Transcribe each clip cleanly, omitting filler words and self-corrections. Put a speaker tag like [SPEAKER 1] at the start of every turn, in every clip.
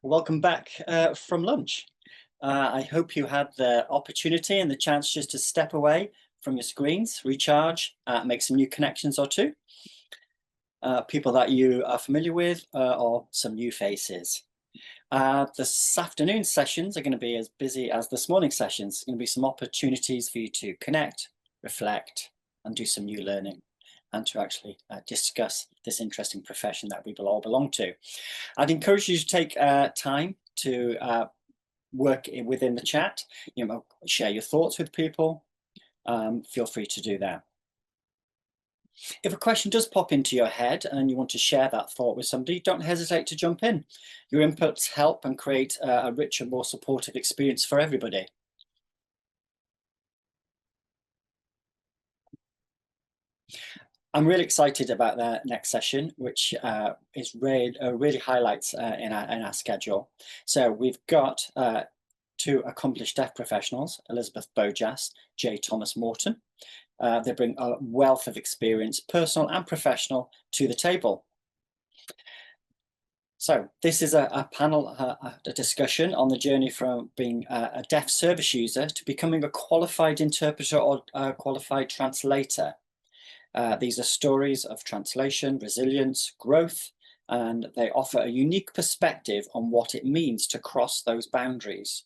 [SPEAKER 1] Welcome back from lunch. I hope you had the opportunity and the chance just to step away from your screens, recharge, make some new connections or two, people that you are familiar with, or some new faces. This afternoon sessions are going to be as busy as this morning sessions. There's going to be some opportunities for you to connect, reflect, and do some new learning, and to actually discuss this interesting profession that we all belong to. I'd encourage you to take time to work within the chat, share your thoughts with people. Feel free to do that. If a question does pop into your head and you want to share that thought with somebody, don't hesitate to jump in. Your inputs help and create a richer, more supportive experience for everybody. I'm really excited about the next session, which is really highlights in our schedule. So we've got two accomplished deaf professionals, Elizabeth Bojas, J. Thomas Morton. They bring a wealth of experience, personal and professional, to the table. So this is a panel, a discussion on the journey from being a deaf service user to becoming a qualified interpreter or a qualified translator. These are stories of translation, resilience, growth, and they offer a unique perspective on what it means to cross those boundaries,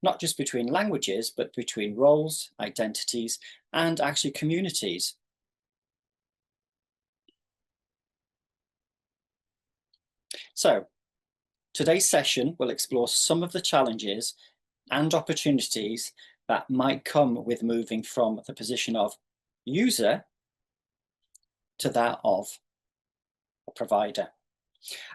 [SPEAKER 1] not just between languages, but between roles, identities, and actually communities. So today's session will explore some of the challenges and opportunities that might come with moving from the position of user to that of a provider.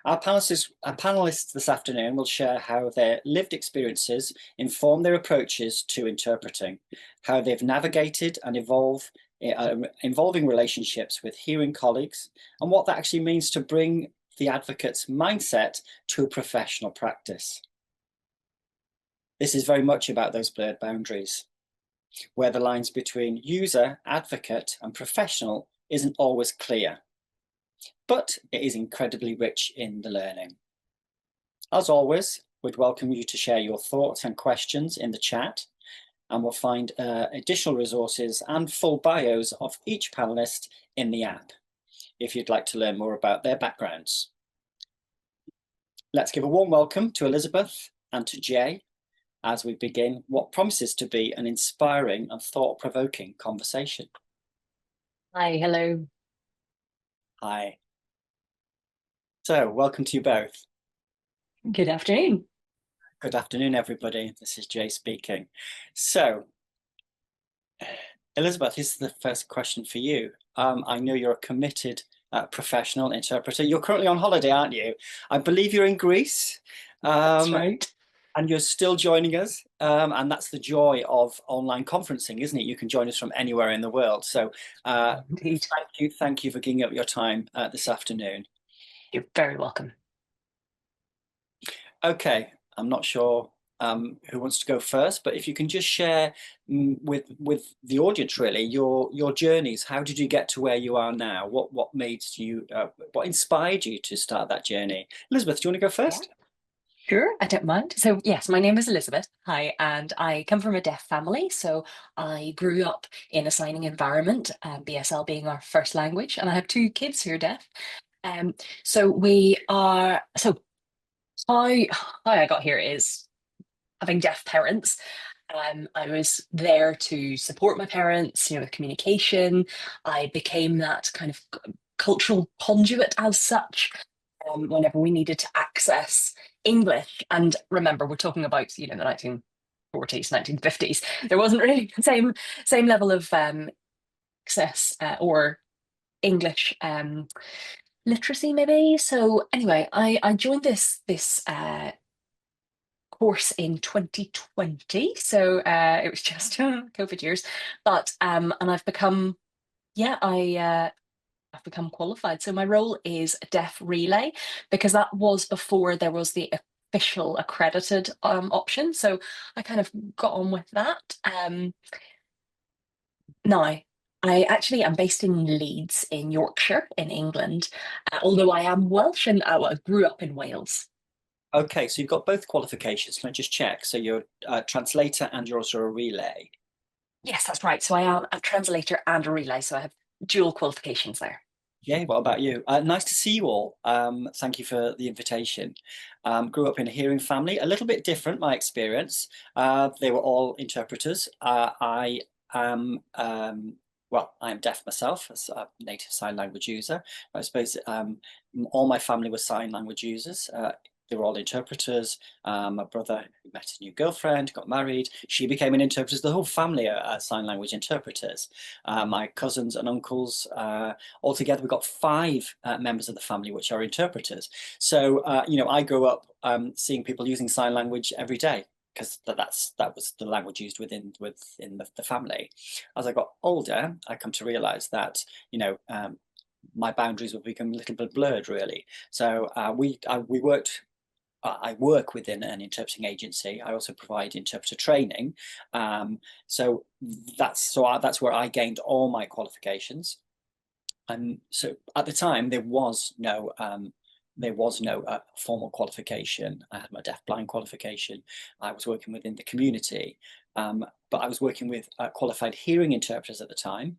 [SPEAKER 1] Our panelists this afternoon will share how their lived experiences inform their approaches to interpreting, how they've navigated and evolving relationships with hearing colleagues, and what that actually means to bring the advocate's mindset to a professional practice. This is very much about those blurred boundaries, where the lines between user, advocate, and professional isn't always clear, but it is incredibly rich in the learning. As always, we'd welcome you to share your thoughts and questions in the chat, and we'll find additional resources and full bios of each panelist in the app, if you'd like to learn more about their backgrounds. Let's give a warm welcome to Elizabeth and to Jay as we begin what promises to be an inspiring and thought-provoking conversation.
[SPEAKER 2] Hi, hello.
[SPEAKER 1] Hi. So, welcome to you both.
[SPEAKER 2] Good afternoon.
[SPEAKER 1] Good afternoon, everybody. This is Jay speaking. So, Elizabeth, this is the first question for you. I know you're a committed professional interpreter. You're currently on holiday, aren't you? I believe you're in Greece.
[SPEAKER 2] That's right.
[SPEAKER 1] And you're still joining us. And that's the joy of online conferencing, isn't it? You can join us from anywhere in the world. So
[SPEAKER 2] Indeed.
[SPEAKER 1] Thank you for giving up your time this afternoon.
[SPEAKER 2] You're very welcome.
[SPEAKER 1] Okay, I'm not sure who wants to go first, but if you can just share with the audience really your journeys. How did you get to where you are now? What made you what inspired you to start that journey? Elizabeth, do you want to go first?
[SPEAKER 2] Yeah. Sure, I don't mind. So yes, my name is Elizabeth. Hi, and I come from a deaf family. So I grew up in a signing environment, BSL being our first language, and I have two kids who are deaf. So we are, so how I got here is having deaf parents. I was there to support my parents, with communication. I became that kind of cultural conduit as such, whenever we needed to access English. And remember, we're talking about, the 1940s, 1950s. There wasn't really the same level of access or English literacy, maybe. So anyway, I joined this course in 2020. So it was just COVID years, but and I've become, I've become qualified. So my role is deaf relay, because that was before there was the official accredited option. So I kind of got on with that. Now, I actually am based in Leeds in Yorkshire in England, although I am Welsh and I grew up in Wales.
[SPEAKER 1] Okay, so you've got both qualifications. Can I just check? So you're a translator and you're also a relay.
[SPEAKER 2] Yes, that's right. So I am a translator and a relay, so I have dual qualifications there.
[SPEAKER 1] Yeah, what about you? Nice to see you all. Thank you for the invitation. Grew up in a hearing family, a little bit different, my experience. They were all interpreters. I am, well, I'm deaf myself as a native sign language user. I suppose all my family were sign language users. They were all interpreters. My brother met a new girlfriend, got married. She became an interpreter. The whole family are sign language interpreters. My cousins and uncles, altogether, we've got five members of the family which are interpreters. So, I grew up seeing people using sign language every day because that was the language used within the family. As I got older, I come to realise that my boundaries were becoming a little bit blurred, really. So we worked. I work within an interpreting agency. I also provide interpreter training. So that's where I gained all my qualifications. So at the time there was no formal qualification. I had my deaf-blind qualification. I was working within the community, but I was working with qualified hearing interpreters at the time.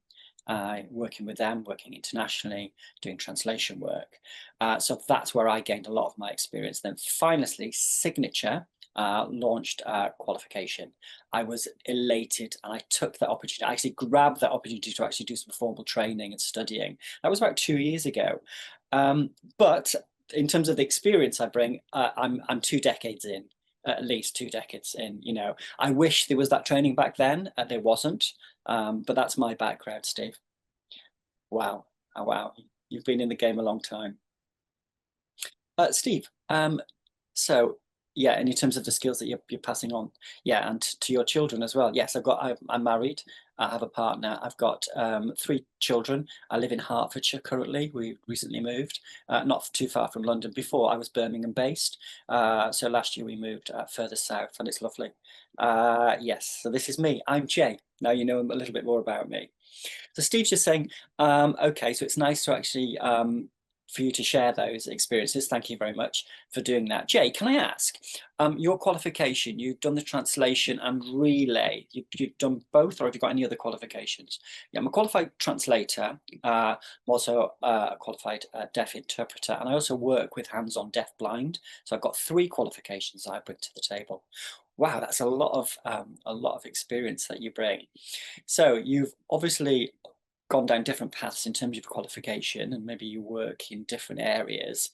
[SPEAKER 1] Working with them, working internationally, doing translation work. So that's where I gained a lot of my experience. Then finally, Signature launched qualification. I was elated and I took that opportunity. I actually grabbed that opportunity to actually do some formal training and studying. That was about 2 years ago. But in terms of the experience I bring, I'm 2 decades in, at least 2 decades in. I wish there was that training back then. There wasn't, but that's my background, Steve. Wow, oh, wow, you've been in the game a long time. Steve, so yeah, and in terms of the skills that you're passing on, yeah, and to your children as well. Yes, I'm married. I have a partner. I've got 3 children. I live in Hertfordshire currently. We recently moved, not too far from London. Before I was Birmingham based. So last year we moved further south, and it's lovely. Yes, so this is me. I'm Jay. Now you know a little bit more about me. So Steve's just saying, okay, so it's nice to actually for you to share those experiences. Thank you very much for doing that. Jay, can I ask, your qualification, you've done the translation and relay, you've done both, or have you got any other qualifications? Yeah, I'm a qualified translator. I'm also a qualified deaf interpreter, and I also work with hands-on deaf blind. So I've got 3 qualifications I bring to the table. Wow, that's a lot of experience that you bring. So you've obviously gone down different paths in terms of qualification, and maybe you work in different areas.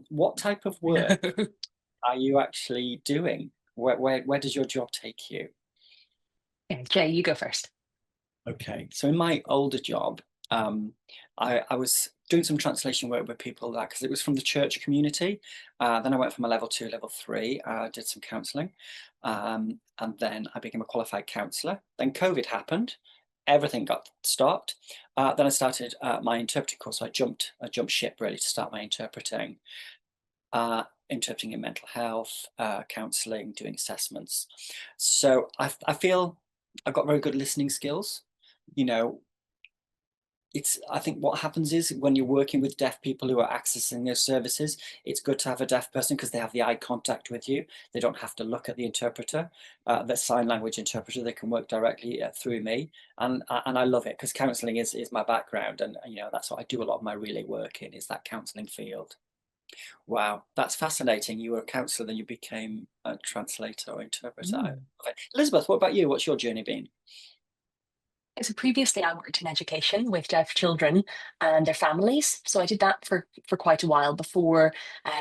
[SPEAKER 1] What type of work are you actually doing? Where does your job take you?
[SPEAKER 2] Okay, Jay, you go first.
[SPEAKER 1] Okay, so in my older job, I was doing some translation work with people that because it was from the church community. Then I went from a level 2, level 3. Did some counselling, and then I became a qualified counsellor. Then COVID happened, everything got stopped. Then I started my interpreting course. So I jumped ship really to start my interpreting. Interpreting in mental health, counselling, doing assessments. So I feel I've got very good listening skills. You know, I think what happens is when you're working with deaf people who are accessing those services, it's good to have a deaf person because they have the eye contact with you. They don't have to look at the interpreter, the sign language interpreter. They can work directly through me, and I love it because counselling is my background, and that's what I do a lot of my relay work in, is that counselling field. Wow, that's fascinating. You were a counsellor, then you became a translator or interpreter.
[SPEAKER 2] Mm.
[SPEAKER 1] Elizabeth, what about you? What's your journey been?
[SPEAKER 2] So previously, I worked in education with deaf children and their families. So I did that for quite a while before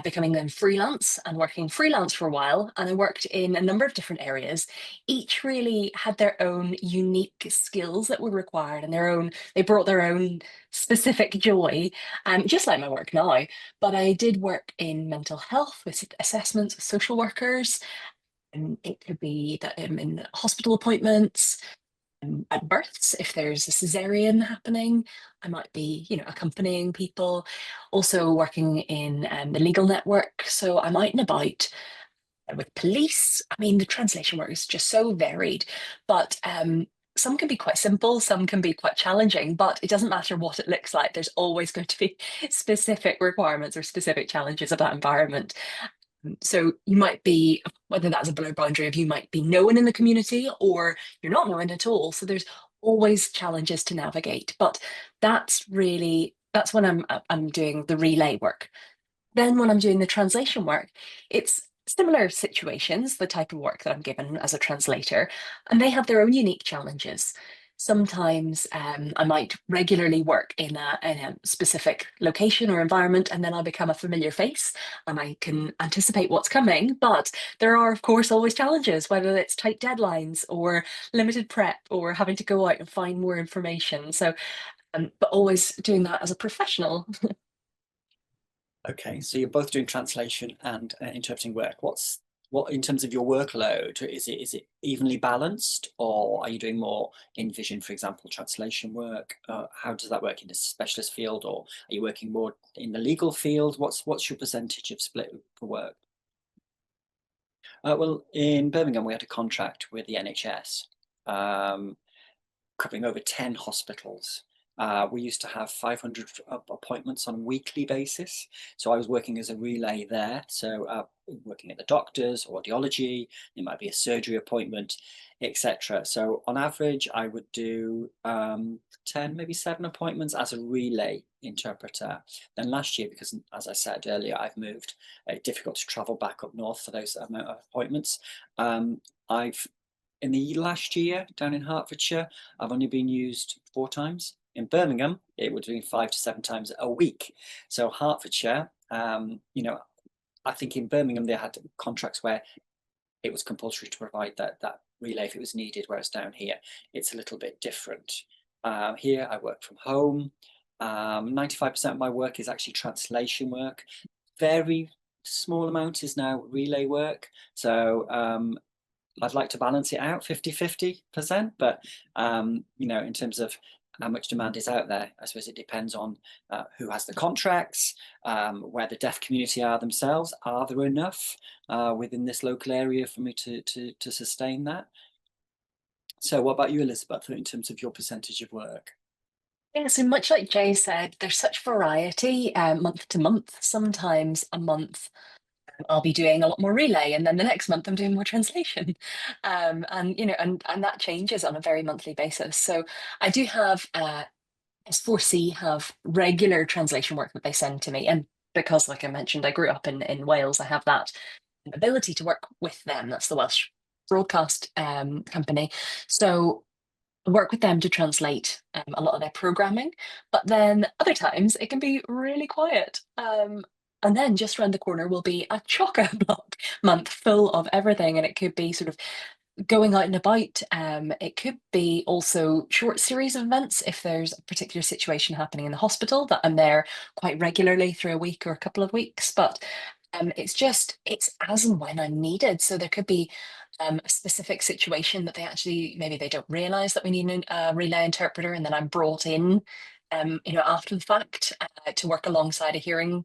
[SPEAKER 2] becoming then freelance and working freelance for a while. And I worked in a number of different areas. Each really had their own unique skills that were required, and they brought their own specific joy, just like my work now. But I did work in mental health with assessments with social workers. And it could be that in hospital appointments, at births, if there's a cesarean happening, I might be, accompanying people. Also working in the legal network, so I'm out and about with police. I mean, the translation work is just so varied, but some can be quite simple, some can be quite challenging, but it doesn't matter what it looks like. There's always going to be specific requirements or specific challenges of that environment. So you might be, whether that's a blurred boundary of you might be known in the community or you're not known at all. So there's always challenges to navigate. But that's when I'm doing the relay work. Then when I'm doing the translation work, it's similar situations, the type of work that I'm given as a translator, and they have their own unique challenges. Sometimes I might regularly work in a specific location or environment, and then I become a familiar face and I can anticipate what's coming. But there are, of course, always challenges, whether it's tight deadlines or limited prep or having to go out and find more information. So, but always doing that as a professional.
[SPEAKER 1] Okay, so you're both doing translation and interpreting work. What in terms of your workload? Is it evenly balanced, or are you doing more in Vision, for example, translation work? How does that work in a specialist field, or are you working more in the legal field? What's your percentage of split for work? Well, in Birmingham, we had a contract with the NHS, um, covering over 10 hospitals. We used to have 500 appointments on a weekly basis. So I was working as a relay there. So working at the doctors, audiology, it might be a surgery appointment, etc. So on average, I would do 10, maybe 7 appointments as a relay interpreter. Then last year, because as I said earlier, I've moved, difficult to travel back up north for those amount of appointments. I've in the last year down in Hertfordshire, I've only been used 4 times. In Birmingham, it would have been 5 to 7 times a week. So Hertfordshire, I think in Birmingham they had contracts where it was compulsory to provide that relay if it was needed, whereas down here it's a little bit different. Here I work from home. 95% of my work is actually translation work. Very small amount is now relay work. So I'd like to balance it out 50-50%, but in terms of how much demand is out there, I suppose it depends on who has the contracts, where the deaf community are themselves. Are there enough within this local area for me to sustain that? So what about you, Elizabeth, in terms of your percentage of work?
[SPEAKER 2] Yeah, so much like Jay said, there's such variety month to month. Sometimes a month I'll be doing a lot more relay, and then the next month I'm doing more translation, and that changes on a very monthly basis. So I do have S4C have regular translation work that they send to me, and because, like I mentioned, I grew up in Wales, I have that ability to work with them. That's the Welsh broadcast company, so I work with them to translate a lot of their programming, but then other times it can be really quiet. And then just around the corner will be a chock-a-block month full of everything, and it could be sort of going out and about. It could be also short series of events if there's a particular situation happening in the hospital that I'm there quite regularly through a week or a couple of weeks. But it's as and when I'm needed. So there could be a specific situation that maybe they don't realize that we need a relay interpreter, and then I'm brought in, after the fact to work alongside a hearing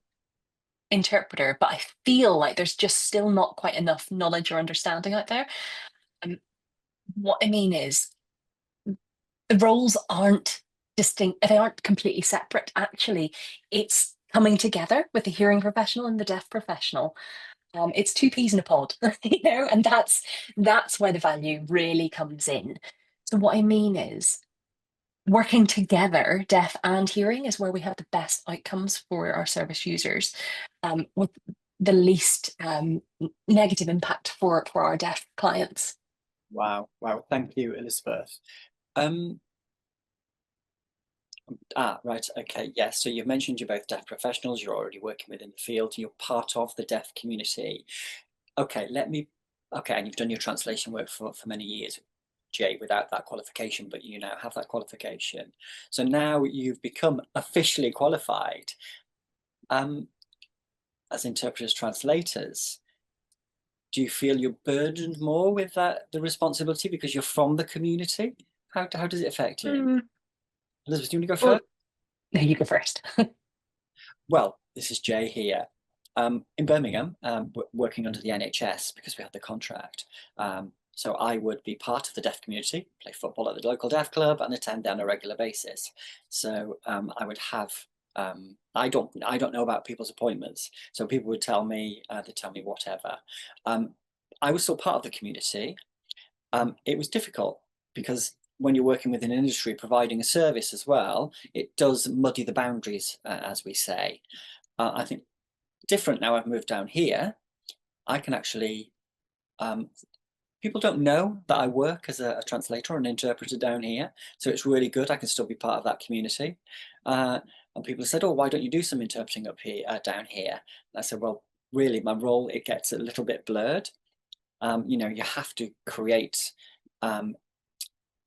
[SPEAKER 2] interpreter. But I feel like there's just still not quite enough knowledge or understanding out there. Um, what I mean is the roles aren't distinct, they aren't completely separate. Actually, it's coming together with the hearing professional and the deaf professional. It's two peas in a pod, and that's where the value really comes in. So what I mean is working together, deaf and hearing, is where we have the best outcomes for our service users, with the least negative impact for our deaf clients.
[SPEAKER 1] Wow, wow, thank you, Elizabeth. Um, right, okay, yes. So you've mentioned you're both deaf professionals, you're already working within the field, you're part of the deaf community. Okay, and you've done your translation work for many years, Jay, without that qualification, but you now have that qualification. So now you've become officially qualified as interpreters, translators. Do you feel you're burdened more with the responsibility because you're from the community? How does it affect you?
[SPEAKER 2] Mm,
[SPEAKER 1] Elizabeth, do you want to go
[SPEAKER 2] well,
[SPEAKER 1] first?
[SPEAKER 2] there you go first.
[SPEAKER 1] Well, this is Jay here. In Birmingham, working under the NHS because we had the contract. So I would be part of the deaf community, play football at the local deaf club and attend on a regular basis. So I would have I don't know about people's appointments, so people would tell me, they tell me whatever. Um, I was still part of the community. It was difficult because when you're working within an industry providing a service as well, it does muddy the boundaries, as we say. I think different now I've moved down here. I can actually, um, people don't know that I work as a translator or an interpreter down here, so it's really good. I can still be part of that community. And people have said, "Oh, why don't you do some interpreting up here, down here?" And I said, "Well, really, my role it gets a little bit blurred. You have to create um,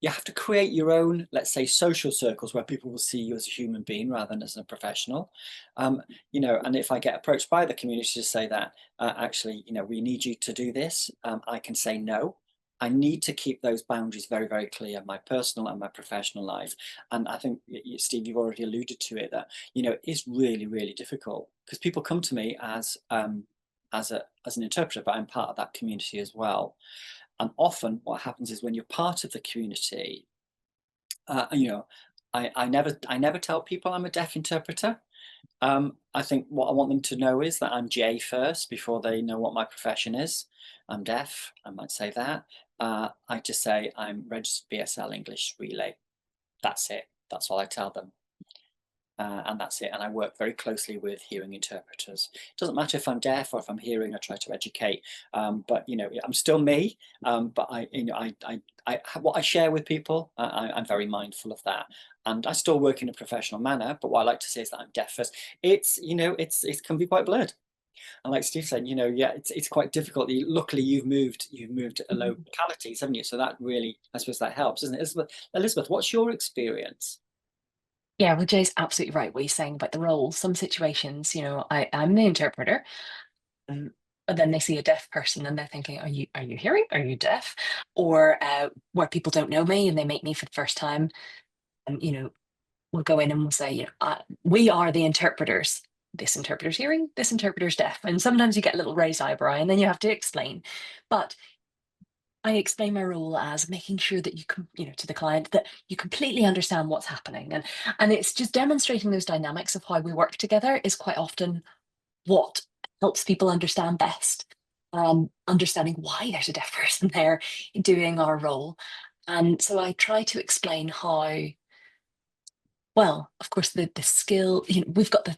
[SPEAKER 1] you have to create your own, let's say, social circles where people will see you as a human being rather than as a professional. And if I get approached by the community to say that, actually, we need you to do this, I can say no. I need to keep those boundaries very, very clear, my personal and my professional life. And I think, Steve, you've already alluded to it, that, it's really, really difficult because people come to me as an interpreter, but I'm part of that community as well. And often what happens is when you're part of the community, uh, you know, I never tell people I'm a deaf interpreter. I think what I want them to know is that I'm Jay first before they know what my profession is. I'm deaf, I might say that. I just say I'm registered BSL English Relay. That's it. That's all I tell them. And that's it. And I work very closely with hearing interpreters. It doesn't matter if I'm deaf or if I'm hearing. I try to educate, but I'm still me. But what I share with people, I'm very mindful of that. And I still work in a professional manner. But what I like to say is that I'm deaf first. It can be quite blurred. And like Steve said, yeah, it's quite difficult. Luckily, you've moved to localities, haven't you? So that really, I suppose, that helps, isn't it? Elizabeth, what's your experience?
[SPEAKER 2] Yeah, well, Jay's absolutely right. What he's saying about the role. Some situations, I'm the interpreter, um, but then they see a deaf person and they're thinking, "Are you hearing? Are you deaf?" Or where people don't know me and they meet me for the first time, and we'll go in and we'll say, "We are the interpreters. This interpreter's hearing. This interpreter's deaf." And sometimes you get a little raised eyebrow, and then you have to explain. But I explain my role as making sure that to the client that you completely understand what's happening, and it's just demonstrating those dynamics of how we work together is quite often what helps people understand best. Understanding why there's a deaf person there doing our role, and so I try to explain how. Well, of course, the skill. We've got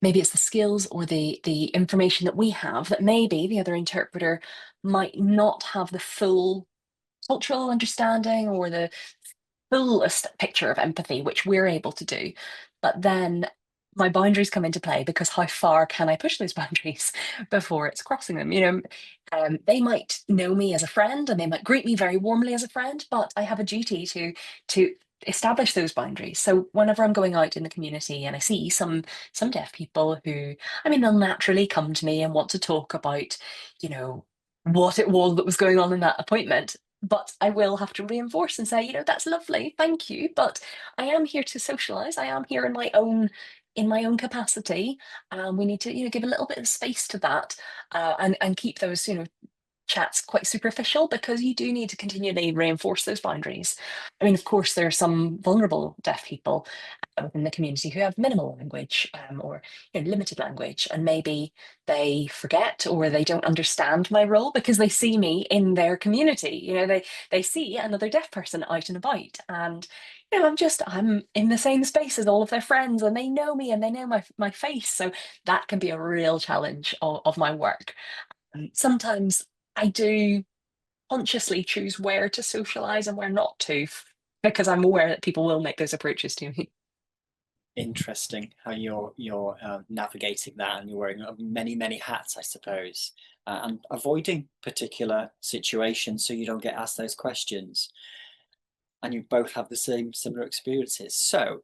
[SPEAKER 2] maybe it's the skills or the information that we have that maybe the other interpreter might not have the full cultural understanding or the fullest picture of empathy, which we're able to do. But then my boundaries come into play because how far can I push those boundaries before it's crossing them? They might know me as a friend and they might greet me very warmly as a friend, but I have a duty to establish those boundaries. So whenever I'm going out in the community and I see some deaf people who, I mean, they'll naturally come to me and want to talk about, you know, what it was that was going on in that appointment, but I will have to reinforce and say, that's lovely, thank you, but I am here to socialize. I am here in my own capacity. We need to, give a little bit of space to that, and keep those, chats quite superficial because you do need to continually reinforce those boundaries. I mean, of course, there are some vulnerable deaf people within the community who have minimal language, or limited language, and maybe they forget or they don't understand my role because they see me in their community. They see another deaf person out and about, and I'm in the same space as all of their friends, and they know me and they know my face. So that can be a real challenge of my work. Sometimes I do consciously choose where to socialize and where not to, because I'm aware that people will make those approaches to me.
[SPEAKER 1] Interesting how you're navigating that, and you're wearing many many hats, I suppose, and avoiding particular situations so you don't get asked those questions. And you both have the same similar experiences. So,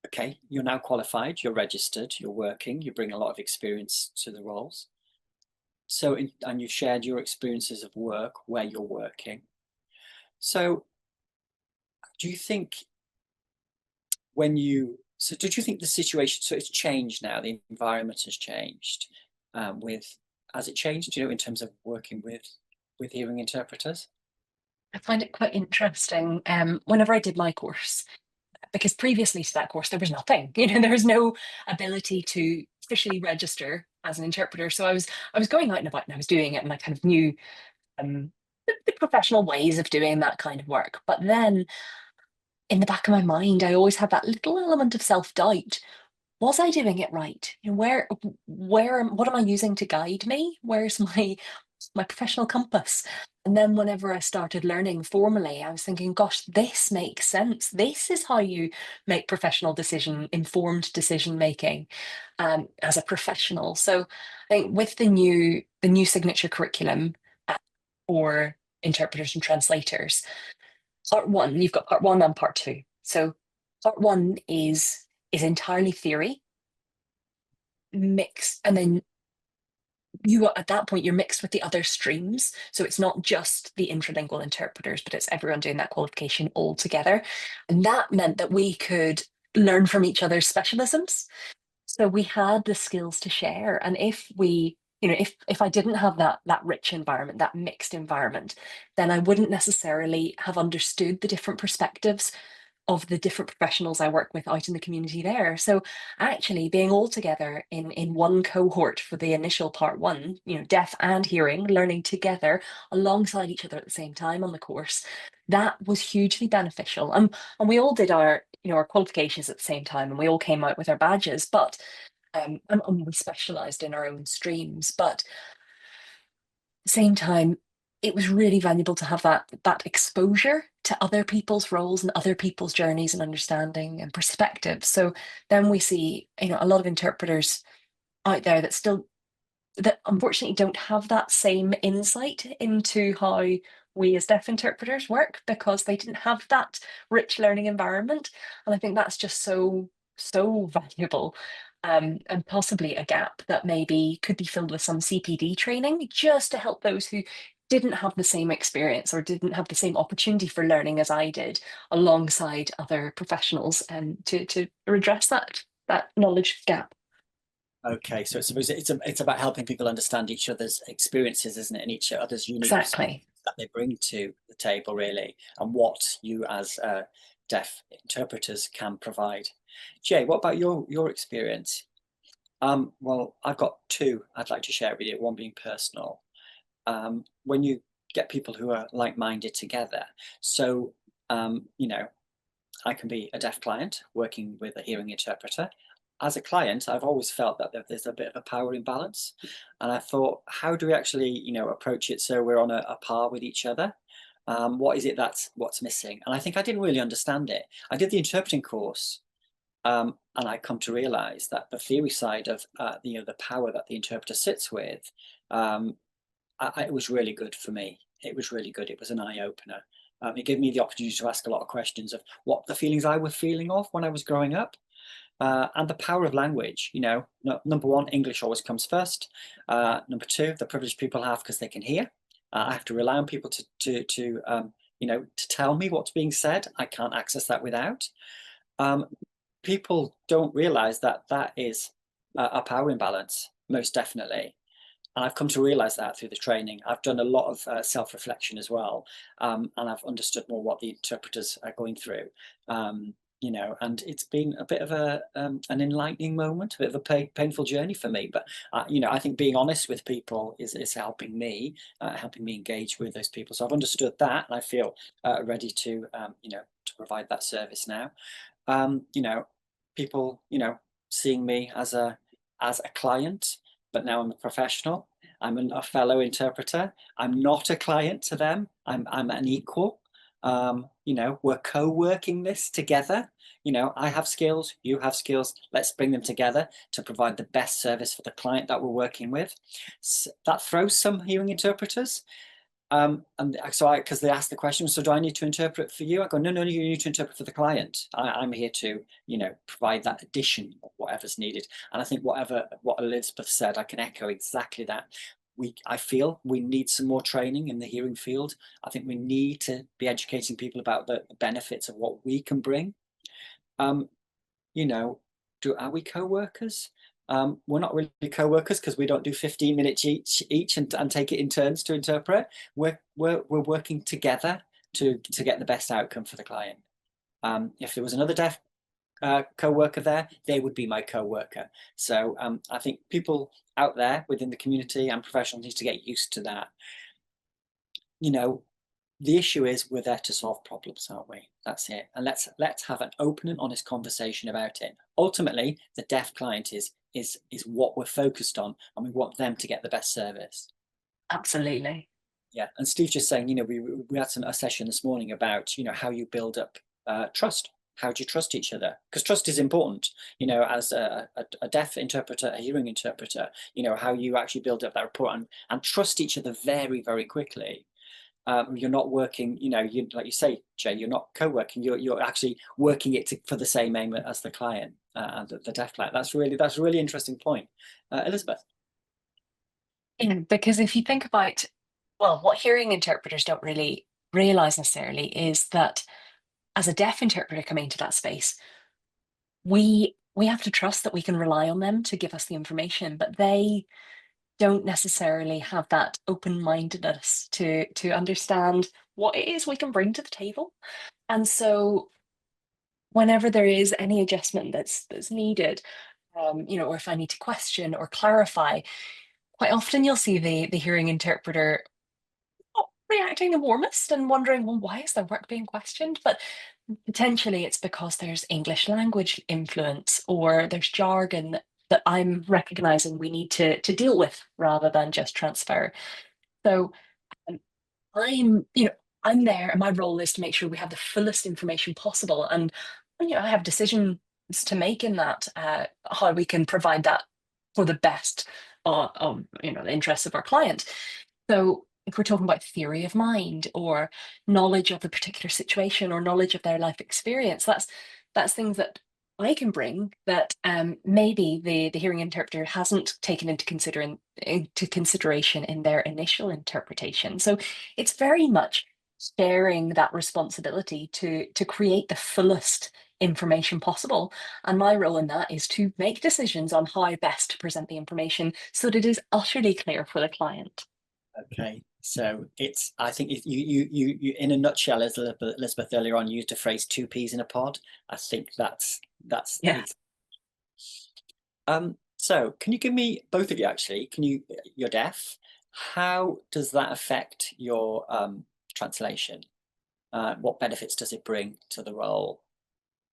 [SPEAKER 1] okay, you're now qualified, you're registered, you're working, you bring a lot of experience to the roles. So, and you've shared your experiences of work where you're working. So, do you think did you think the situation, so it's changed now, the environment has changed, has it changed, in terms of working with hearing interpreters?
[SPEAKER 2] I find it quite interesting. Whenever I did my course, because previously to that course, there was nothing, there was no ability to officially register as an interpreter. So I was going out and about and I was doing it and I kind of knew the professional ways of doing that kind of work. But then in the back of my mind, I always had that little element of self-doubt. Was I doing it right? What am I using to guide me? Where's my professional compass? And then whenever I started learning formally, I was thinking, gosh, this makes sense. This is how you make professional informed decision making as a professional. So I think with the new signature curriculum for interpreters and translators, part one, you've got part one and part two. So part one is entirely theory mixed, and then at that point you're mixed with the other streams, so it's not just the intralingual interpreters, but it's everyone doing that qualification all together. And that meant that we could learn from each other's specialisms, so we had the skills to share. And if we if I didn't have that rich environment, that mixed environment, then I wouldn't necessarily have understood the different perspectives of the different professionals I work with out in the community there. So actually being all together in one cohort for the initial part one, deaf and hearing, learning together alongside each other at the same time on the course, that was hugely beneficial. And we all did our qualifications at the same time and we all came out with our badges, but and we specialized in our own streams. But the same time, it was really valuable to have that exposure to other people's roles and other people's journeys and understanding and perspectives. So then we see, a lot of interpreters out there that unfortunately don't have that same insight into how we as deaf interpreters work because they didn't have that rich learning environment. And I think that's just so valuable. And possibly a gap that maybe could be filled with some CPD training just to help those who didn't have the same experience or didn't have the same opportunity for learning as I did alongside other professionals, and to redress that knowledge gap.
[SPEAKER 1] Okay, so I suppose it's about helping people understand each other's experiences, isn't it, and each other's unique
[SPEAKER 2] Exactly.
[SPEAKER 1] perspectives that they bring to the table, really, and what you as deaf interpreters can provide. Jay, what about your experience? Well, I've got two I'd like to share with you. One being personal. When you get people who are like-minded together, so I can be a deaf client working with a hearing interpreter. As a client, I've always felt that there's a bit of a power imbalance. And I thought, how do we actually, approach it so we're on a par with each other? What is it what's missing? And I think I didn't really understand it. I did the interpreting course, and I come to realize that the theory side of, the power that the interpreter sits with, it was really good for me. It was really good. It was an eye opener. It gave me the opportunity to ask a lot of questions of what the feelings I was feeling of when I was growing up, and the power of language. Number one, English always comes first. Number two, the privilege people have because they can hear. I have to rely on people to tell me what's being said. I can't access that without. People don't realize that is a power imbalance, most definitely. And I've come to realize that through the training. I've done a lot of self-reflection as well, and I've understood more what the interpreters are going through. And it's been a bit of an enlightening moment, a bit of a painful journey for me. But I think being honest with people is helping me engage with those people. So I've understood that, and I feel ready to to provide that service now. People seeing me as a client, but now I'm a professional. I'm a fellow interpreter. I'm not a client to them. I'm an equal. We're co-working this together. I have skills, you have skills. Let's bring them together to provide the best service for the client that we're working with. So that throws some hearing interpreters. And so because they ask the question, so do I need to interpret for you? I go, no, you need to interpret for the client. I'm here to, provide that addition of whatever's needed. And I think what Elizabeth said, I can echo exactly that. I feel we need some more training in the hearing field. I think we need to be educating people about the benefits of what we can bring. Are we co-workers? We're not really co-workers because we don't do 15 minutes each and take it in turns to interpret. We're working together to get the best outcome for the client. If there was another deaf co-worker there, they would be my co-worker. So I think people out there within the community and professionals need to get used to that. You know, the issue is we're there to solve problems, aren't we? That's it. And let's have an open and honest conversation about it. Ultimately, the deaf client is what we're focused on, and we want them to get the best service.
[SPEAKER 2] Absolutely.
[SPEAKER 1] Yeah, and Steve just saying, we had a session this morning about, how you build up trust. How do you trust each other? Because trust is important, as a deaf interpreter, a hearing interpreter, how you actually build up that rapport and trust each other very, very quickly. You're not working, like you say, Jay, you're not co-working, you're actually working it for the same aim as the client, the deaf client. That's a really interesting point. Elizabeth.
[SPEAKER 2] Because if you think about, well, what hearing interpreters don't really realize necessarily is that as a deaf interpreter coming into that space, we have to trust that we can rely on them to give us the information, but they don't necessarily have that open-mindedness to understand what it is we can bring to the table. And so whenever there is any adjustment that's needed, or if I need to question or clarify, quite often you'll see the hearing interpreter not reacting the warmest and wondering, well, why is their work being questioned? But potentially it's because there's English language influence or there's jargon that I'm recognizing we need to deal with rather than just transfer. So um, I'm, I'm there and my role is to make sure we have the fullest information possible. And, I have decisions to make in that, how we can provide that for the best of the interests of our client. So if we're talking about theory of mind or knowledge of the particular situation or knowledge of their life experience, that's things that I can bring that maybe the hearing interpreter hasn't taken into consideration in their initial interpretation. So it's very much sharing that responsibility to create the fullest information possible. And my role in that is to make decisions on how best to present the information so that it is utterly clear for the client.
[SPEAKER 1] Okay, so I think you in a nutshell, as Elizabeth earlier on used a phrase, two peas in a pod. I think that's
[SPEAKER 2] Yeah.
[SPEAKER 1] so can you give me, both of you actually, you're deaf, how does that affect your translation? What benefits does it bring to the role?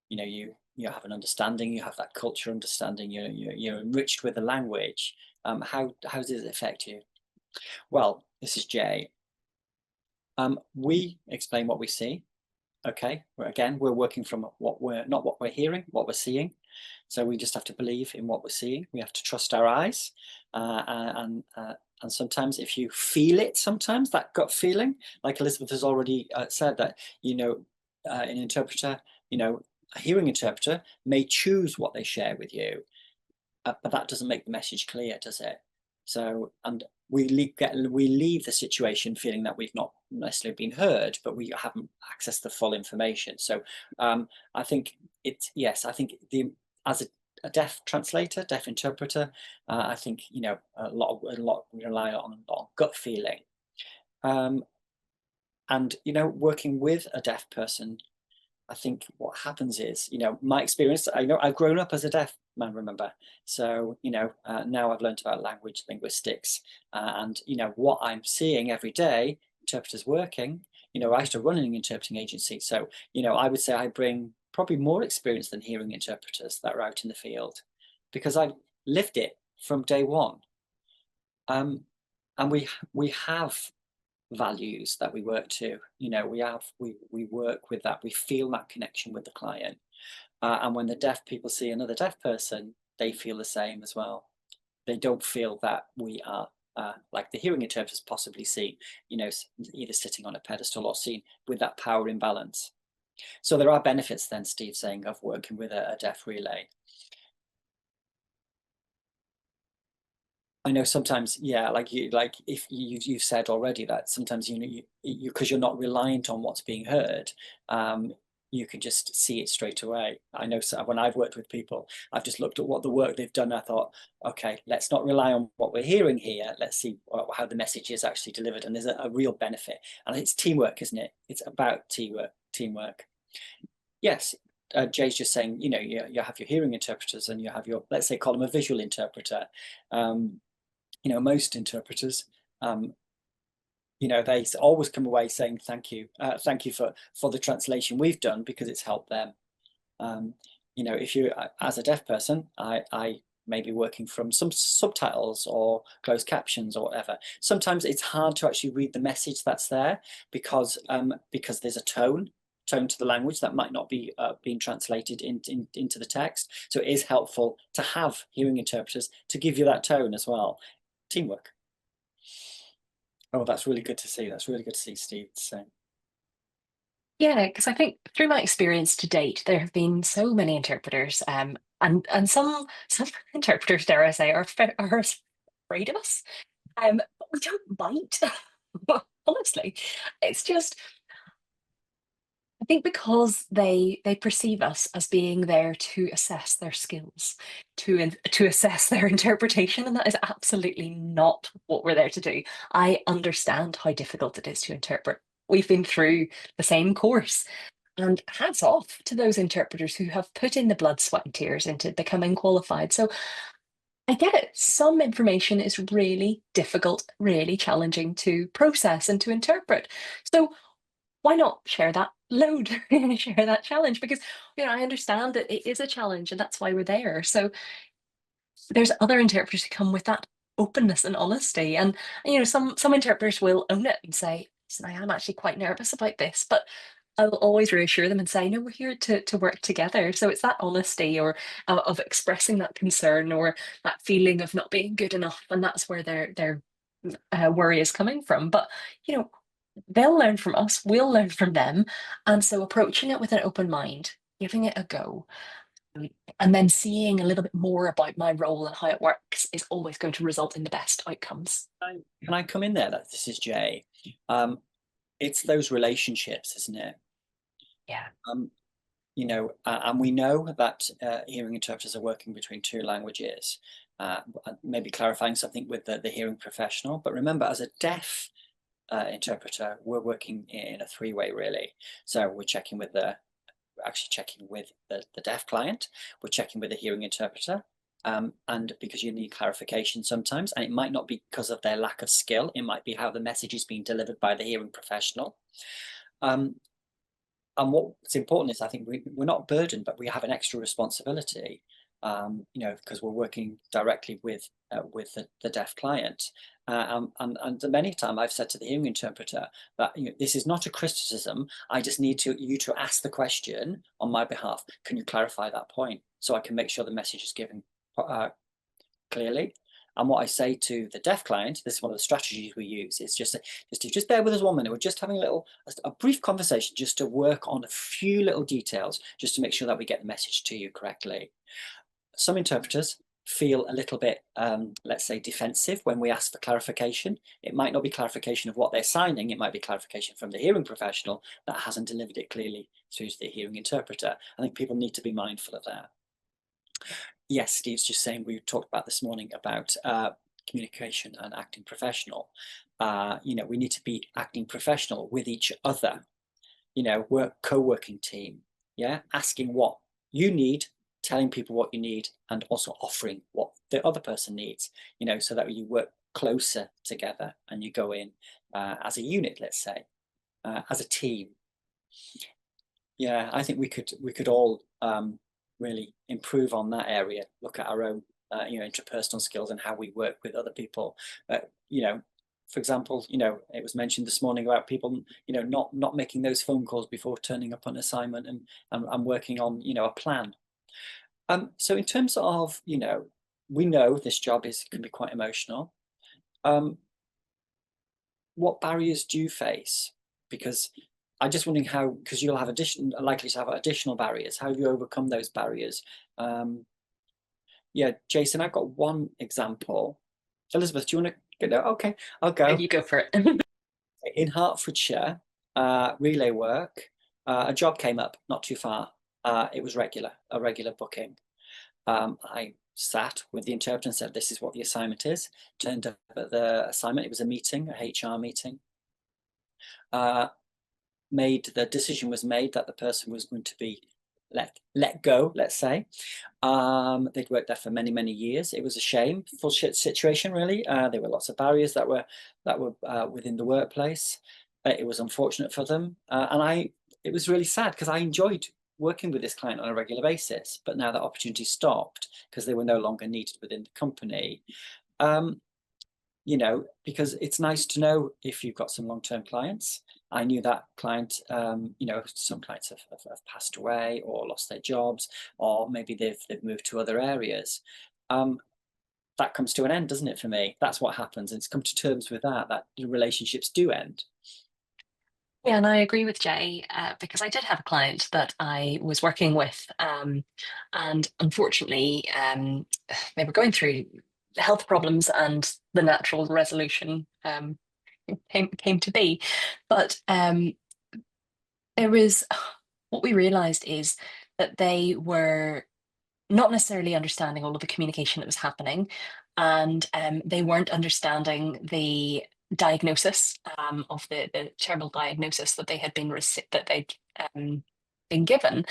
[SPEAKER 1] You have an understanding, you have that culture understanding, you're enriched with the language. How does it affect you? Well, this is Jay. We explain what we see. Okay, we're working from not what we're hearing, what we're seeing. So we just have to believe in what we're seeing. We have to trust our eyes, and sometimes if you feel it, sometimes that gut feeling, like Elizabeth has already said, that an interpreter, a hearing interpreter may choose what they share with you, but that doesn't make the message clear, does it? So, and we leave the situation feeling that we've not necessarily been heard, but we haven't accessed the full information. So, I think I think as a deaf translator, deaf interpreter, I think a lot we rely on gut feeling, and working with a deaf person. I think what happens is, my experience, I've grown up as a deaf man, remember? So, now I've learned about language linguistics, and, what I'm seeing every day, interpreters working, I used to run an interpreting agency. So, I would say I bring probably more experience than hearing interpreters that are out in the field, because I've lived it from day one. And we have values that we work to. We work with that. We feel that connection with the client, and when the deaf people see another deaf person, they feel the same as well. They don't feel that we are like the hearing interpreters possibly seen, either sitting on a pedestal or seen with that power imbalance. So there are benefits then, Steve saying, of working with a deaf relay. I know sometimes, yeah, like if you've said already that sometimes you because you're not reliant on what's being heard, you can just see it straight away. I know, so when I've worked with people, I've just looked at what the work they've done. I thought, okay, let's not rely on what we're hearing here. Let's see how the message is actually delivered, and there's a real benefit. And it's teamwork, isn't it? It's about teamwork. yes, Jay's just saying, you know, you have your hearing interpreters and you have your, let's say, call them a visual interpreter. You know, most interpreters, you know, they always come away saying thank you for the translation we've done because it's helped them. You know, if you, as a deaf person, I may be working from some subtitles or closed captions or whatever. Sometimes it's hard to actually read the message that's there because there's a tone to the language that might not be being translated into the text. So it is helpful to have hearing interpreters to give you that tone as well. Teamwork. Oh, that's really good to see. That's really good to see, Steve. So,
[SPEAKER 2] Yeah, because I think through my experience to date, there have been so many interpreters, and some interpreters, dare I say, are afraid of us. But we don't bite. Honestly, it's just I think because they perceive us as being there to assess their skills, to assess their interpretation, and that is absolutely not what we're there to do. I understand how difficult it is to interpret. We've been through the same course. And hats off to those interpreters who have put in the blood, sweat, and tears into becoming qualified. So I get it. Some information is really difficult, really challenging to process and to interpret. So why not share that load, share that challenge? Because I understand that it is a challenge, and that's why we're there. So there's other interpreters who come with that openness and honesty, and some interpreters will own it and say, "Listen, I am actually quite nervous about this," but I'll always reassure them and say, no, we're here to work together. So it's that honesty or of expressing that concern or that feeling of not being good enough, and that's where their worry is coming from. But you know, they'll learn from us, we'll learn from them, and so approaching it with an open mind, giving it a go, um, and then seeing a little bit more about my role and how it works is always going to result in the best outcomes.
[SPEAKER 1] can I come in there? That this is Jay. It's those relationships, isn't it?
[SPEAKER 2] Yeah.
[SPEAKER 1] Um, you know, and we know that hearing interpreters are working between two languages. Maybe clarifying something with the hearing professional. But remember, as a deaf interpreter, we're working in a three-way really. So we're checking with actually checking with the deaf client, we're checking with the hearing interpreter, and because you need clarification sometimes, and it might not be because of their lack of skill, it might be how the message is being delivered by the hearing professional. Um, and what's important is I think we're not burdened, but we have an extra responsibility, you know, because we're working directly with the deaf client. And many times I've said to the hearing interpreter that this is not a criticism. I just need you to ask the question on my behalf. Can you clarify that point so I can make sure the message is given clearly? And what I say to the deaf client, this is one of the strategies we use, is just bear with us 1 minute. We're just having a brief conversation just to work on a few little details, just to make sure that we get the message to you correctly. Some interpreters feel a little bit, let's say, defensive when we ask for clarification. It might not be clarification of what they're signing. It might be clarification from the hearing professional that hasn't delivered it clearly through to the hearing interpreter. I think people need to be mindful of that. Yes, Steve's just saying we talked about this morning about communication and acting professional. We need to be acting professional with each other. We're co-working team. Yeah, asking what you need, telling people what you need, and also offering what the other person needs. So that you work closer together and you go in as a unit, let's say, as a team. Yeah, I think we could all really improve on that area. Look at our own, interpersonal skills and how we work with other people. For example, it was mentioned this morning about people, not making those phone calls before turning up on assignment and working on, a plan. So in terms of, we know this job can be quite emotional. What barriers do you face? Because I'm just wondering how, because you'll have likely to have additional barriers. How have you overcome those barriers? Yeah, Jason, I've got one example. Elizabeth, do you want to go? Okay, I'll go.
[SPEAKER 2] You go for it.
[SPEAKER 1] In Hertfordshire, relay work, a job came up not too far. It was a regular booking. I sat with the interpreter and said, this is what the assignment is. Turned up at the assignment. It was a meeting, a HR meeting. The decision was made that the person was going to be let go, let's say. They'd worked there for many, many years. It was a shameful situation, really. There were lots of barriers that were within the workplace. It was unfortunate for them, and it was really sad because I enjoyed working with this client on a regular basis. But now that opportunity stopped because they were no longer needed within the company. Um, because it's nice to know if you've got some long-term clients. I knew that client, some clients have passed away or lost their jobs, or maybe they've moved to other areas. That comes to an end, doesn't it, for me? That's what happens. And it's come to terms with that the relationships do end.
[SPEAKER 2] Yeah, and I agree with Jay because I did have a client that I was working with, and unfortunately, they were going through health problems, and the natural resolution came to be. But there was what we realized is that they were not necessarily understanding all of the communication that was happening, and they weren't understanding the diagnosis of the terrible diagnosis that they had that they'd been given,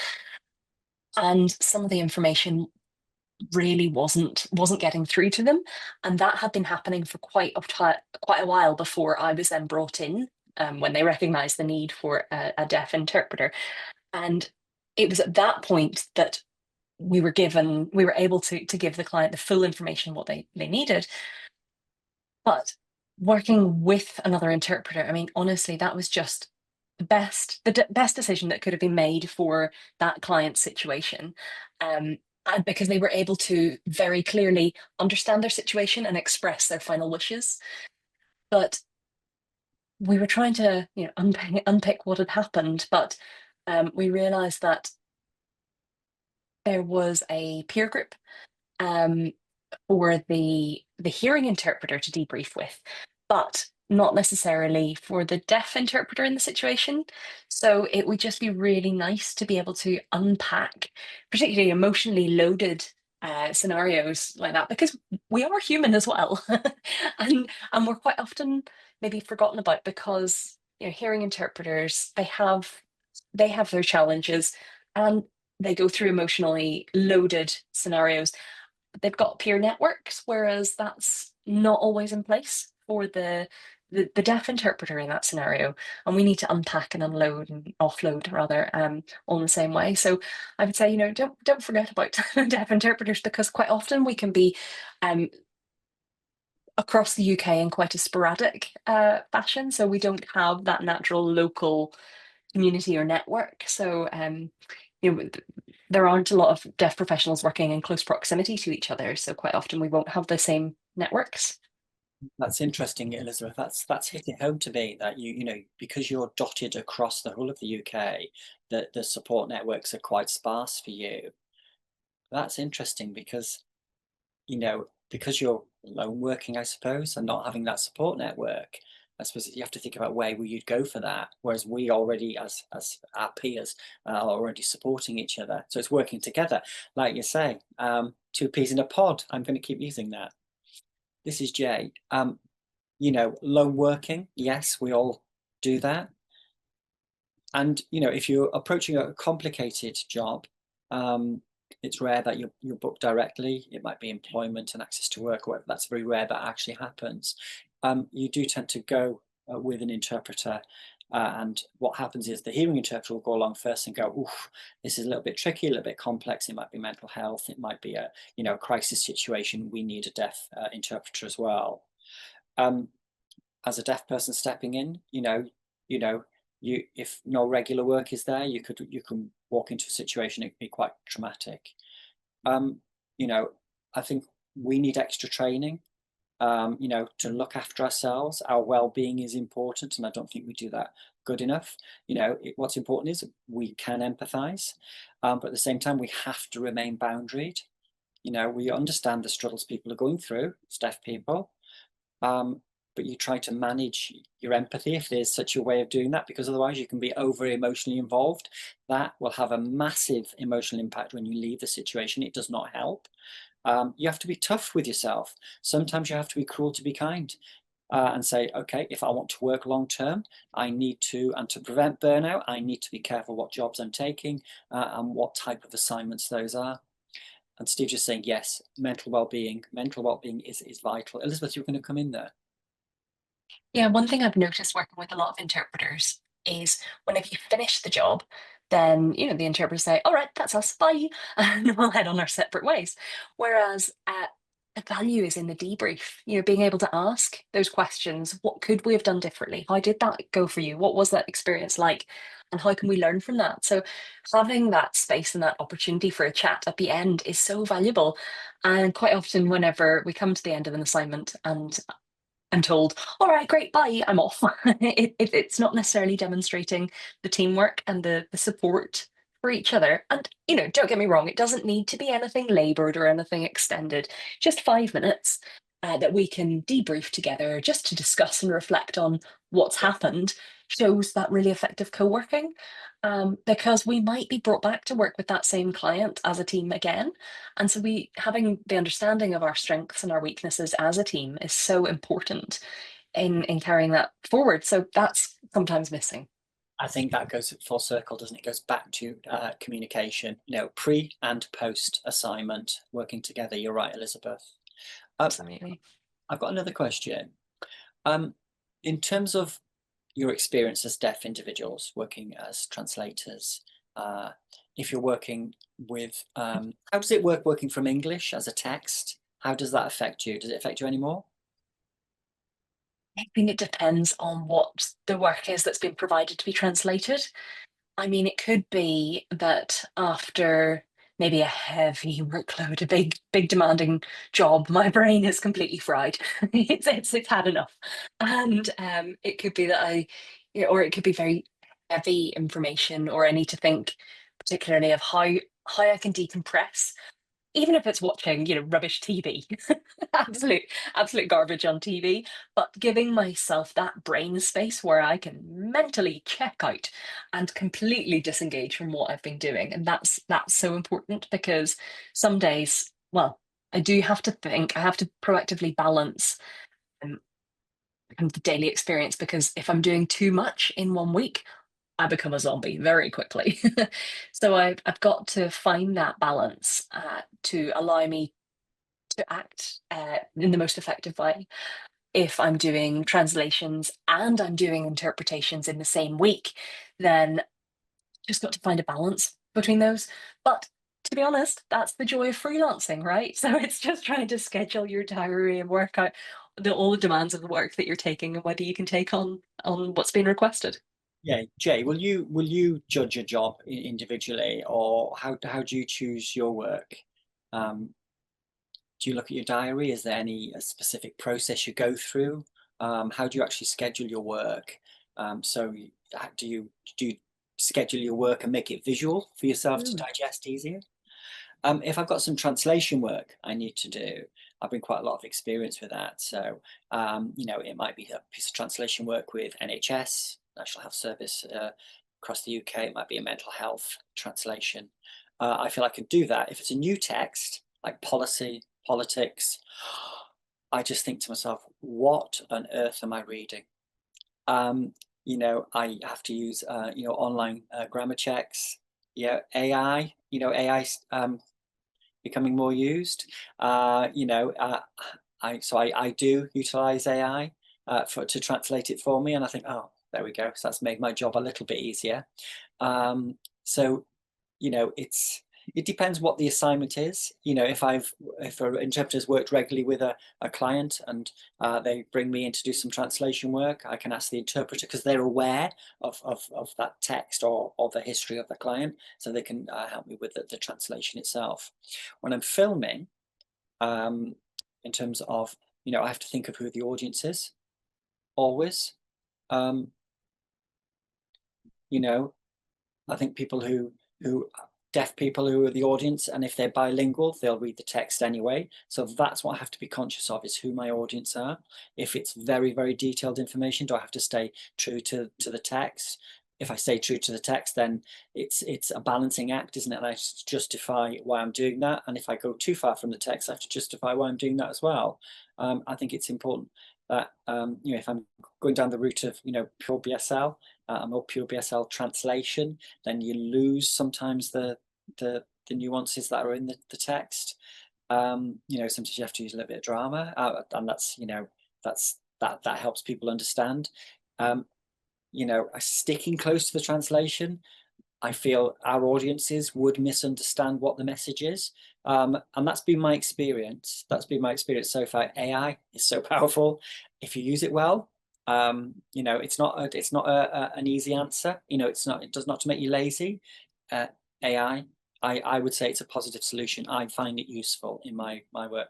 [SPEAKER 2] and some of the information really wasn't getting through to them, and that had been happening for quite a while before I was then brought in, when they recognized the need for a deaf interpreter. And it was at that point that we were able to give the client the full information what they needed. But working with another interpreter, I mean, honestly, that was just best decision that could have been made for that client's situation. And because they were able to very clearly understand their situation and express their final wishes. But we were trying to, unpick what had happened, but we realized that there was a peer group um, for the hearing interpreter to debrief with, but not necessarily for the deaf interpreter in the situation. So it would just be really nice to be able to unpack, particularly emotionally loaded scenarios like that, because we are human as well, and we're quite often maybe forgotten about because hearing interpreters they have their challenges, and they go through emotionally loaded scenarios. They've got peer networks, whereas that's not always in place for the deaf interpreter in that scenario. And we need to unpack and unload and offload rather all in the same way. So I would say, don't forget about deaf interpreters, because quite often we can be um, across the UK in quite a sporadic fashion. So we don't have that natural local community or network. So there aren't a lot of deaf professionals working in close proximity to each other. So quite often we won't have the same networks.
[SPEAKER 1] That's interesting, Elizabeth. That's hitting home to me that because you're dotted across the whole of the UK, that the support networks are quite sparse for you. That's interesting because you're lone working, I suppose, and not having that support network. I suppose you have to think about where you'd go for that. Whereas we already, as our peers, are already supporting each other. So it's working together, like you say. Two peas in a pod. I'm going to keep using that. This is Jay. Lone working. Yes, we all do that. And if you're approaching a complicated job, it's rare that you're booked directly. It might be employment and access to work, or whatever. That's very rare that actually happens. You do tend to go with an interpreter, and what happens is the hearing interpreter will go along first and go, "Oof, this is a little bit tricky, a little bit complex. It might be mental health. It might be a crisis situation. We need a deaf interpreter as well." As a deaf person stepping in, you know, if no regular work is there, you can walk into a situation, it can be quite traumatic. Um, you know, I think we need extra training, to look after ourselves. Our well-being is important, and I don't think we do that good enough. What's important is we can empathize, but at the same time, we have to remain boundaried. We understand the struggles people are going through, as deaf people, but you try to manage your empathy if there's such a way of doing that, because otherwise you can be over emotionally involved. That will have a massive emotional impact when you leave the situation. It does not help. You have to be tough with yourself. Sometimes you have to be cruel to be kind. and say, okay, if I want to work long term, I need to, and to prevent burnout, I need to be careful what jobs I'm taking and what type of assignments those are. And Steve just saying, yes, mental well-being is vital. Elizabeth, you're going to come in there.
[SPEAKER 2] Yeah, one thing I've noticed working with a lot of interpreters is whenever you finish the job, then the interpreters say, "All right, that's us, bye," and we'll head on our separate ways. Whereas the value is in the debrief. Being able to ask those questions: What could we have done differently? How did that go for you? What was that experience like? And how can we learn from that? So having that space and that opportunity for a chat at the end is so valuable. And quite often, whenever we come to the end of an assignment and I'm told, all right, great, bye, I'm off. It's not necessarily demonstrating the teamwork and the support for each other. And, don't get me wrong, it doesn't need to be anything labored or anything extended, just 5 minutes that we can debrief together just to discuss and reflect on what's happened shows that really effective co working. Because we might be brought back to work with that same client as a team again. And so we having the understanding of our strengths and our weaknesses as a team is so important in carrying that forward. So that's sometimes missing.
[SPEAKER 1] I think that goes full circle, doesn't it? It goes back to communication, pre and post assignment, working together. You're right, Elizabeth.
[SPEAKER 2] Absolutely.
[SPEAKER 1] I've got another question. Um, in terms of your experience as deaf individuals working as translators, uh, if you're working with, how does it work working from English as a text? How does that affect you? Does it affect you anymore?
[SPEAKER 2] I think it depends on what the work is that's been provided to be translated. I mean, it could be that after maybe a heavy workload, a big demanding job, my brain is completely fried. It's had enough. And it could be that or it could be very heavy information, or I need to think particularly of how I can decompress, even if it's watching, rubbish TV, absolute garbage on TV, but giving myself that brain space where I can mentally check out and completely disengage from what I've been doing. And that's so important because some days, well, I do have to think, I have to proactively balance um, kind of the daily experience, because if I'm doing too much in one week, I become a zombie very quickly. So I've got to find that balance to allow me to act in the most effective way. If I'm doing translations and I'm doing interpretations in the same week, then just got to find a balance between those. But to be honest, that's the joy of freelancing, right? So it's just trying to schedule your diary and work out all the demands of the work that you're taking and whether you can take on what's been requested.
[SPEAKER 1] Yeah, Jay, will you judge a job individually, or how do you choose your work? Um, do you look at your diary? Is there any specific process you go through? How do you actually schedule your work? Do you schedule your work and make it visual for yourself to
[SPEAKER 2] Mm.
[SPEAKER 1] digest easier? If I've got some translation work I need to do, I bring quite a lot of experience with that. So, it might be a piece of translation work with NHS, National Health Service across the UK. It might be a mental health translation. I feel I could do that. If it's a new text, like policy, politics, I just think to myself, what on earth am I reading? Um, I have to use, online grammar checks. Yeah, AI, AI becoming more used. I do utilize AI for to translate it for me, and I think, oh, there we go. So that's made my job a little bit easier. So it depends what the assignment is. If an interpreter's worked regularly with a client and they bring me in to do some translation work, I can ask the interpreter, because they're aware of that text or the history of the client, so they can help me with the translation itself. When I'm filming, um, in terms of, I have to think of who the audience is always. Um, you know, I think who deaf people who are the audience, and if they're bilingual, they'll read the text anyway. So that's what I have to be conscious of, is who my audience are. If it's very, very detailed information, do I have to stay true to the text? If I stay true to the text, then it's a balancing act, isn't it? And I have to justify why I'm doing that. And if I go too far from the text, I have to justify why I'm doing that as well. I think it's important. that if I'm going down the route of pure BSL, a more pure BSL translation, then you lose sometimes the nuances that are in the text. Sometimes you have to use a little bit of drama, and that helps people understand. Sticking close to the translation, I feel our audiences would misunderstand what the message is. And that's been my experience. That's been my experience so far. AI is so powerful if you use it well. It's not an easy answer. It does not to make you lazy. AI, I would say it's a positive solution. I find it useful in my work.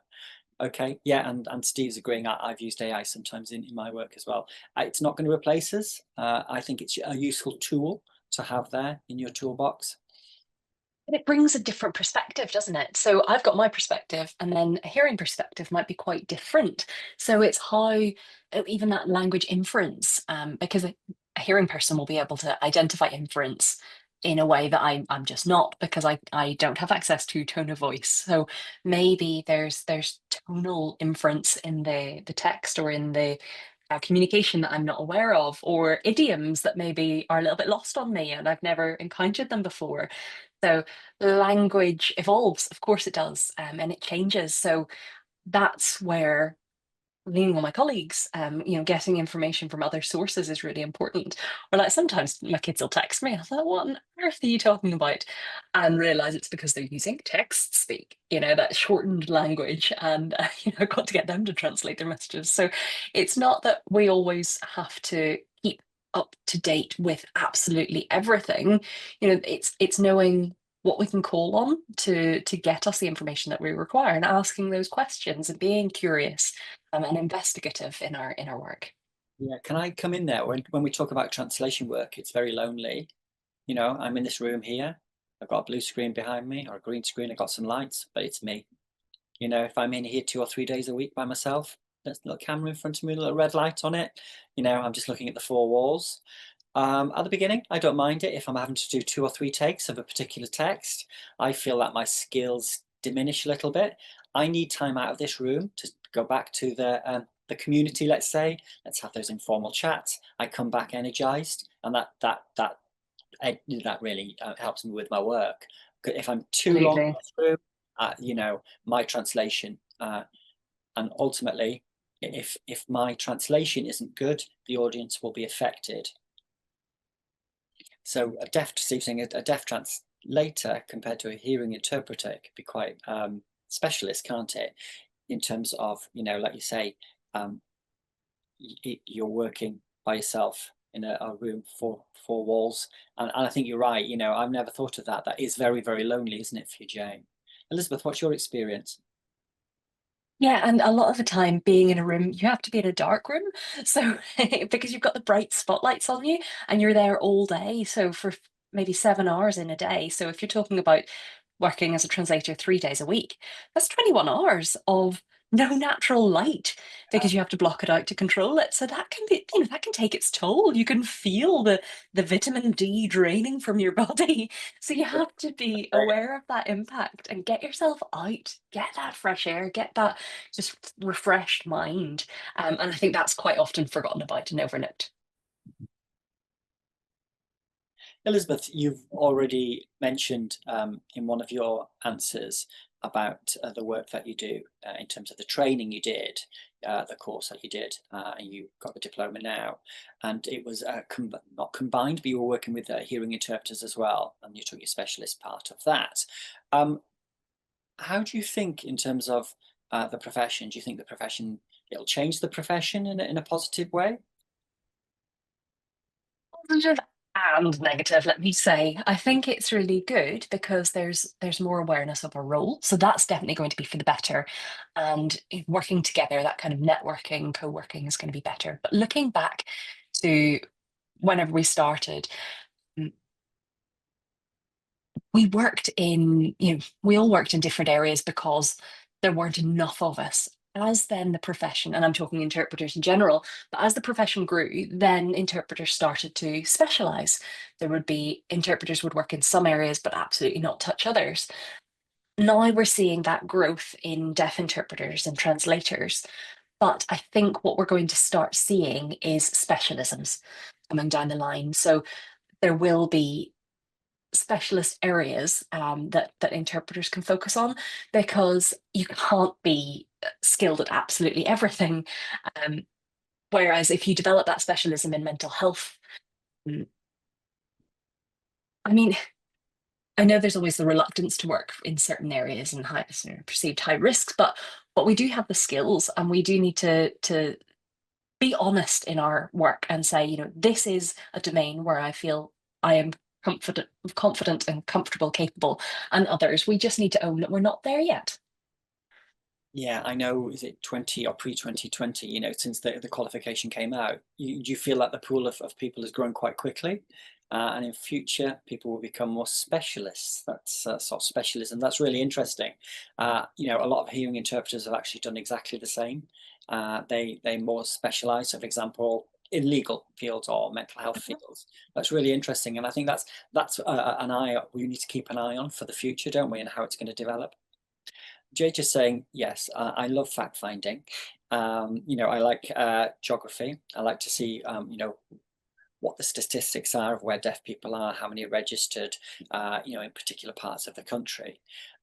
[SPEAKER 1] Okay, yeah, and Steve's agreeing. I've used AI sometimes in my work as well. It's not going to replace us. I think it's a useful tool to have there in your toolbox.
[SPEAKER 2] It brings a different perspective, doesn't it? So I've got my perspective, and then a hearing perspective might be quite different. So it's how even that language inference, because a hearing person will be able to identify inference in a way that I'm just not, because I don't have access to tone of voice. So maybe there's tonal inference in the text or in the communication that I'm not aware of, or idioms that maybe are a little bit lost on me and I've never encountered them before. So language evolves, of course it does, and it changes. So that's where leaning on my colleagues, getting information from other sources is really important. Or like sometimes my kids will text me, I thought, what on earth are you talking about? And realize it's because they're using text speak, that shortened language, and I've got to get them to translate their messages. So it's not that we always have to keep up to date with absolutely everything. It's knowing what we can call on to get us the information that we require, and asking those questions and being curious and investigative in our work.
[SPEAKER 1] Yeah, can I come in there? When we talk about translation work, it's very lonely. I'm in this room here. I've got a blue screen behind me or a green screen. I've got some lights, but it's me. If I'm in here 2 or 3 days a week by myself, there's a little camera in front of me, a little red light on it. I'm just looking at the four walls. At the beginning, I don't mind it if I'm having to do 2 or 3 takes of a particular text. I feel that my skills diminish a little bit. I need time out of this room to go back to the community. Let's say, let's have those informal chats. I come back energized, and that really helps me with my work. If I'm too long in
[SPEAKER 2] Absolutely.
[SPEAKER 1] this room, my translation, and ultimately, if my translation isn't good, the audience will be affected. So a deaf translator compared to a hearing interpreter could be quite specialist, can't it? In terms of, like you say, um, you're working by yourself in a room, four walls. And I think you're right. I've never thought of that. That is very, very lonely, isn't it, for you, Jane? Elizabeth, what's your experience?
[SPEAKER 2] Yeah, and a lot of the time being in a room, you have to be in a dark room. So because you've got the bright spotlights on you and you're there all day. So for maybe 7 hours in a day. So if you're talking about working as a translator 3 days a week, that's 21 hours of no natural light because you have to block it out to control it. So that can be, that can take its toll. You can feel the vitamin D draining from your body. So you have to be aware of that impact and get yourself out, get that fresh air, get that just refreshed mind. And I think that's quite often forgotten about and overlooked.
[SPEAKER 1] Elizabeth, you've already mentioned in one of your answers about the work that you do in terms of the training you did, the course that you did, and you got the diploma now. And it was not combined, but you were working with hearing interpreters as well, and you took your specialist part of that. How do you think, in terms of the profession, do you think the profession, it'll change the profession in a positive way?
[SPEAKER 2] Positive and negative, let me say. I think it's really good because there's more awareness of a role. So that's definitely going to be for the better. And working together, that kind of networking, co-working is going to be better. But looking back to whenever we started, mm, we all worked in different areas because there weren't enough of us. As then the profession, and I'm talking interpreters in general, but as the profession grew, then interpreters started to specialize. There would be interpreters would work in some areas, but absolutely not touch others. Now we're seeing that growth in deaf interpreters and translators. But I think what we're going to start seeing is specialisms coming down the line. So there will be specialist areas that interpreters can focus on, because you can't be skilled at absolutely everything. Um, Whereas if you develop that specialism in mental health, mm, I mean, I know there's always the reluctance to work in certain areas and high, perceived high risks, but we do have the skills, and we do need to be honest in our work and say, this is a domain where I feel I am confident and comfortable, capable, and others, we just need to own that we're not there yet.
[SPEAKER 1] Yeah, I know. Is it 20 or pre-2020? Since the qualification came out, do you feel like the pool of people has grown quite quickly? And in future, people will become more specialists. That's sort of specialism. That's really interesting. A lot of hearing interpreters have actually done exactly the same. They more specialize. So, for example, in legal fields or mental health fields. That's really interesting, and I think that's an eye we need to keep an eye on for the future, don't we? And how it's going to develop. Jay just saying, yes, I love fact finding. I like geography. I like to see, what the statistics are of where deaf people are, how many are registered, in particular parts of the country.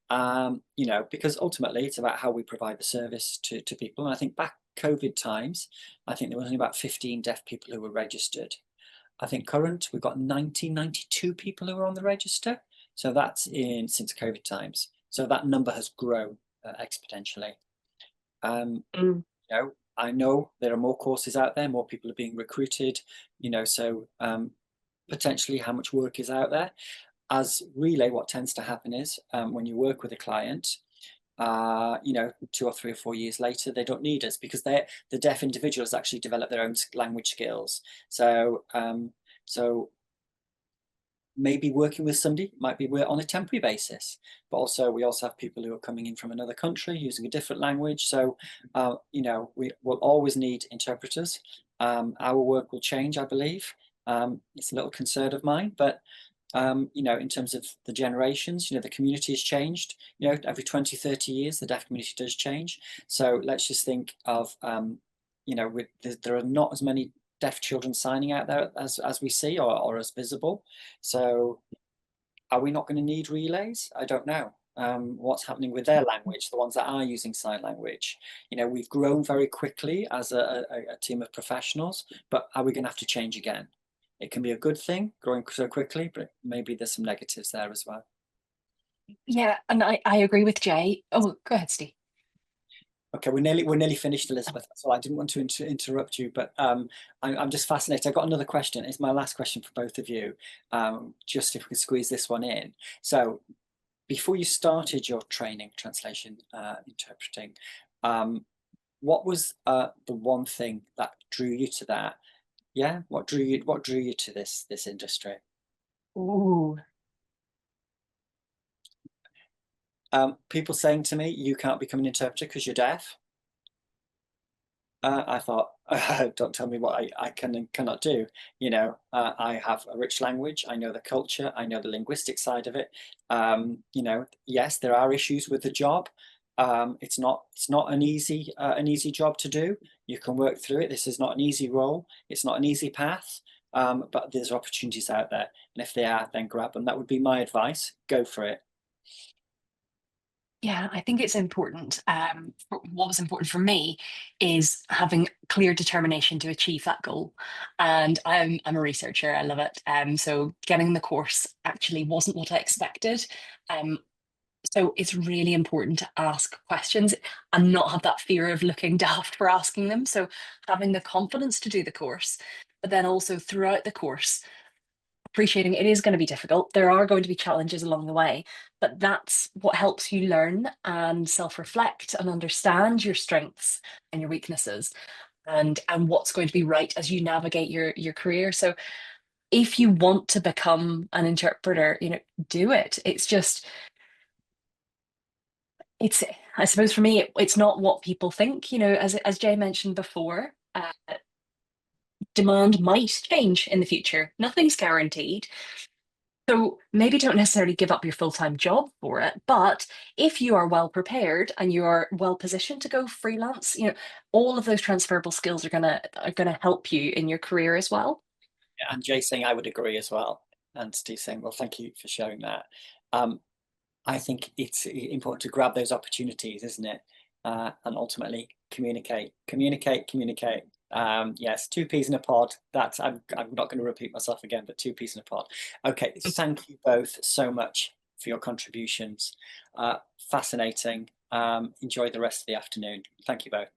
[SPEAKER 1] Because ultimately it's about how we provide the service to people. And I think back COVID times, I think there was only about 15 deaf people who were registered. I think current, we've got 92 people who are on the register. So that's in since COVID times. So that number has grown exponentially. Um,
[SPEAKER 2] Mm.
[SPEAKER 1] I know there are more courses out there, more people are being recruited, so potentially how much work is out there. As relay, what tends to happen is when you work with a client, 2 or 3 or 4 years later, they don't need us because the deaf individuals actually develop their own language skills. So maybe working with somebody might be on a temporary basis, but also we also have people who are coming in from another country using a different language. So we will always need interpreters. Our work will change, I believe. It's a little concern of mine, but in terms of the generations, the community has changed. Every 20, 30 years, the deaf community does change. So let's just think of, there are not as many deaf children signing out there as we see or as visible. So are we not going to need relays? I don't know. What's happening with their language, the ones that are using sign language? We've grown very quickly as a team of professionals, but are we going to have to change again? It can be a good thing growing so quickly, but maybe there's some negatives there as well.
[SPEAKER 2] Yeah, and I agree with Jay. Oh, go ahead, Steve.
[SPEAKER 1] Okay, we're nearly finished, Elizabeth. So I didn't want to interrupt you, but I'm just fascinated. I've got another question. It's my last question for both of you. Just if we could squeeze this one in. So before you started your training, translation, interpreting, what was the one thing that drew you to that? Yeah, what drew you to this industry?
[SPEAKER 2] Ooh.
[SPEAKER 1] People saying to me, you can't become an interpreter because you're deaf. I thought, don't tell me what I can and cannot do. I have a rich language. I know the culture. I know the linguistic side of it. Yes, there are issues with the job. It's not an easy job to do. You can work through it. This is not an easy role. It's not an easy path. But there's opportunities out there, and if they are, then grab them. That would be my advice. Go for it.
[SPEAKER 2] Yeah, I think it's important. What was important for me is having clear determination to achieve that goal. And I'm a researcher. I love it. So getting the course actually wasn't what I expected. Um, so it's really important to ask questions and not have that fear of looking daft for asking them. So having the confidence to do the course, but then also throughout the course appreciating it is going to be difficult. There are going to be challenges along the way, but that's what helps you learn and self-reflect and understand your strengths and your weaknesses and what's going to be right as you navigate your career. So if you want to become an interpreter, do it. It's just it's I suppose for me it's not what people think, as Jay mentioned before. Demand might change in the future. Nothing's guaranteed. So maybe don't necessarily give up your full-time job for it, but if you are well prepared and you are well positioned to go freelance, all of those transferable skills are gonna help you in your career as well.
[SPEAKER 1] And Jay saying I would agree as well. And Steve saying, well, thank you for sharing that. Um, I think it's important to grab those opportunities, isn't it? And ultimately communicate, communicate, communicate. Yes, two peas in a pod. That's I'm not going to repeat myself again, but two peas in a pod. Okay, thank you both so much for your contributions. Fascinating. Enjoy the rest of the afternoon. Thank you both.